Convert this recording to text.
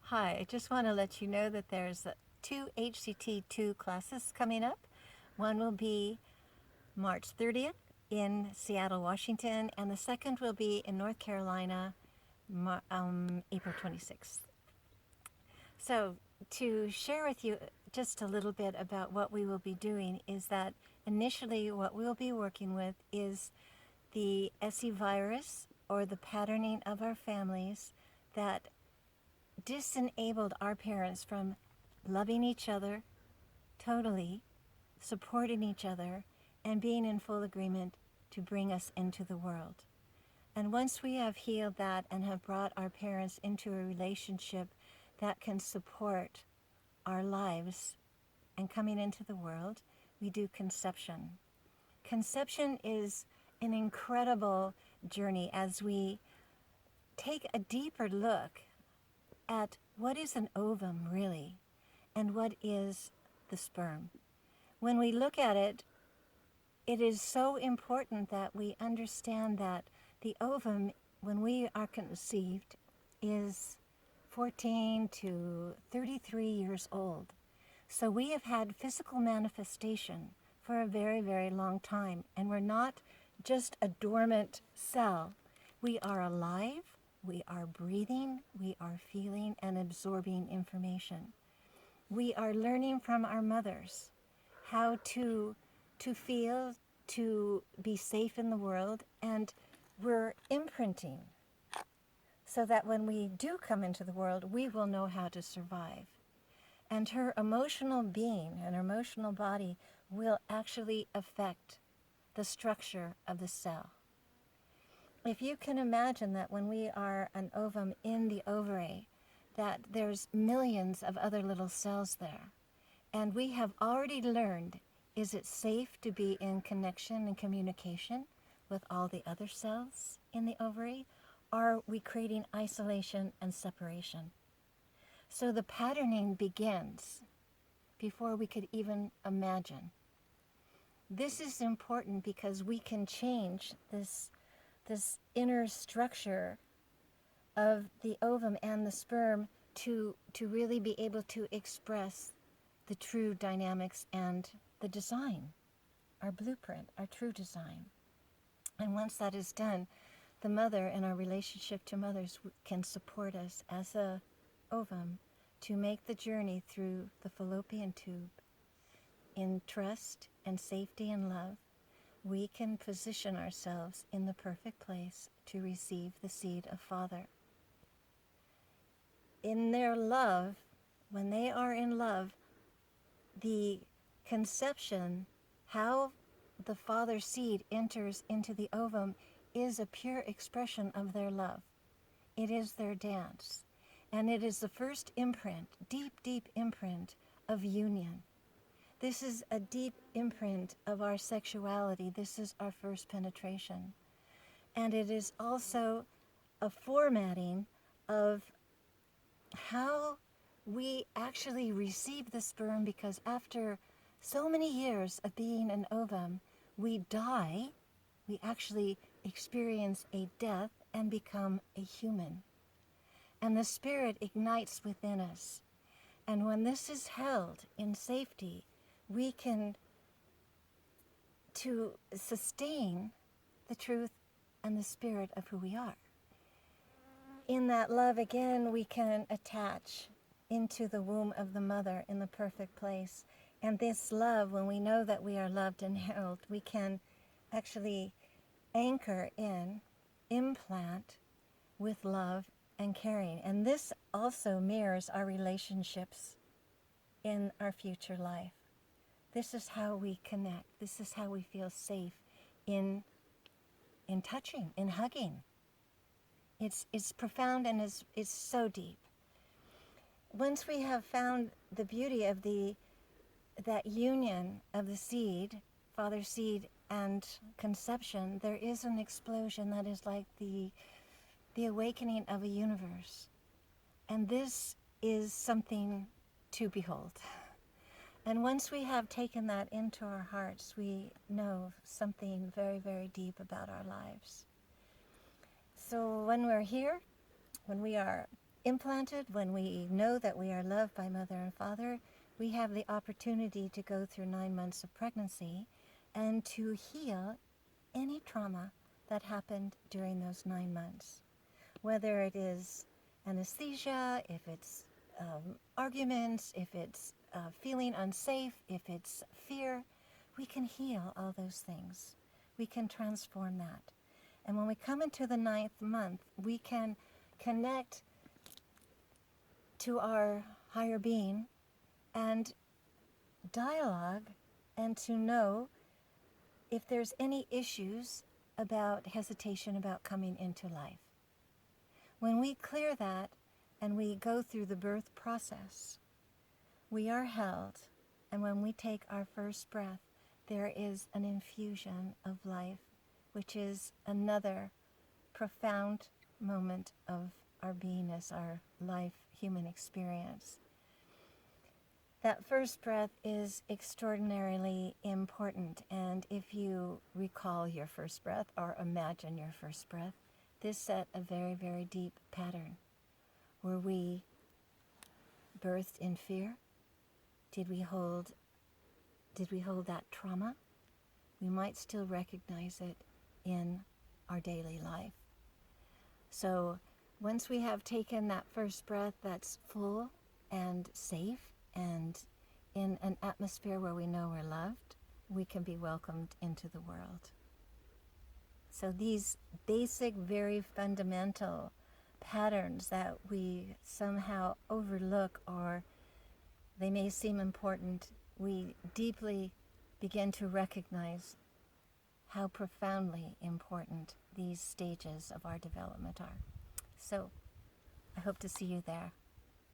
Hi, I just want to let you know that there's two HCT2 classes coming up. One will be March 30th in Seattle, Washington, and the second will be in North Carolina, April 26th. So, to share with you just a little bit about what we will be doing is that initially what we'll be working with is the SE virus, or the patterning of our families that disenabled our parents from loving each other totally, supporting each other, and being in full agreement to bring us into the world. And once we have healed that and have brought our parents into a relationship that can support our lives and coming into the world, we do conception. Conception is an incredible journey as we take a deeper look at what is an ovum really and what is the sperm. When we look at it, it is so important that we understand that the ovum, when we are conceived, is 14 to 33 years old. So we have had physical manifestation for a very, very long time, and we're not just a dormant cell. We are alive, we are breathing, we are feeling and absorbing information. We are learning from our mothers how to feel, to be safe in the world, and we're imprinting so that when we do come into the world, we will know how to survive. And her emotional being and her emotional body will actually affect the structure of the cell. If you can imagine that when we are an ovum in the ovary, that there's millions of other little cells there. And we have already learned, is it safe to be in connection and communication with all the other cells in the ovary? Are we creating isolation and separation? So the patterning begins before we could even imagine. This is important because we can change this inner structure of the ovum and the sperm to really be able to express the true dynamics and the design, our blueprint, our true design. And once that is done, the mother and our relationship to mothers can support us as a ovum to make the journey through the fallopian tube in trust and safety and love. We can position ourselves in the perfect place to receive the seed of Father. In their love, when they are in love, the conception, how the Father seed enters into the ovum, is a pure expression of their love. It is their dance. And it is the first imprint, deep, deep imprint of union. This is a deep imprint of our sexuality. This is our first penetration. And it is also a formatting of how we actually receive the sperm, because after so many years of being an ovum, we die. We actually experience a death and become a human. And the spirit ignites within us. And when this is held in safety, we can to sustain the truth and the spirit of who we are. In that love, again, we can attach into the womb of the mother in the perfect place. And this love, when we know that we are loved and held, we can actually anchor in, implant with love and caring. And this also mirrors our relationships in our future life. This is how we connect. This is how we feel safe in touching, in hugging. It's profound and it's so deep. Once we have found the beauty of that union of the seed, father seed, and conception, there is an explosion that is like the awakening of a universe. And this is something to behold. And once we have taken that into our hearts, we know something very, very deep about our lives. So when we're here, when we are implanted, when we know that we are loved by mother and father, we have the opportunity to go through 9 months of pregnancy and to heal any trauma that happened during those 9 months. Whether it is anesthesia, if it's arguments, if it's feeling unsafe, if it's fear, we can heal all those things. We can transform that. And when we come into the 9th month, we can connect to our higher being and dialogue, and to know if there's any issues about hesitation about coming into life. When we clear that and we go through the birth process, we are held, and when we take our first breath, there is an infusion of life, which is another profound moment of our beingness, our life, human experience. That first breath is extraordinarily important, and if you recall your first breath or imagine your first breath, this set a very, very deep pattern. Were we birthed in fear? Did we hold that trauma? We might still recognize it in our daily life. So once we have taken that first breath that's full and safe and in an atmosphere where we know we're loved, we can be welcomed into the world. So these basic, very fundamental patterns that we somehow overlook, or they may seem important, we deeply begin to recognize how profoundly important these stages of our development are. So I hope to see you there.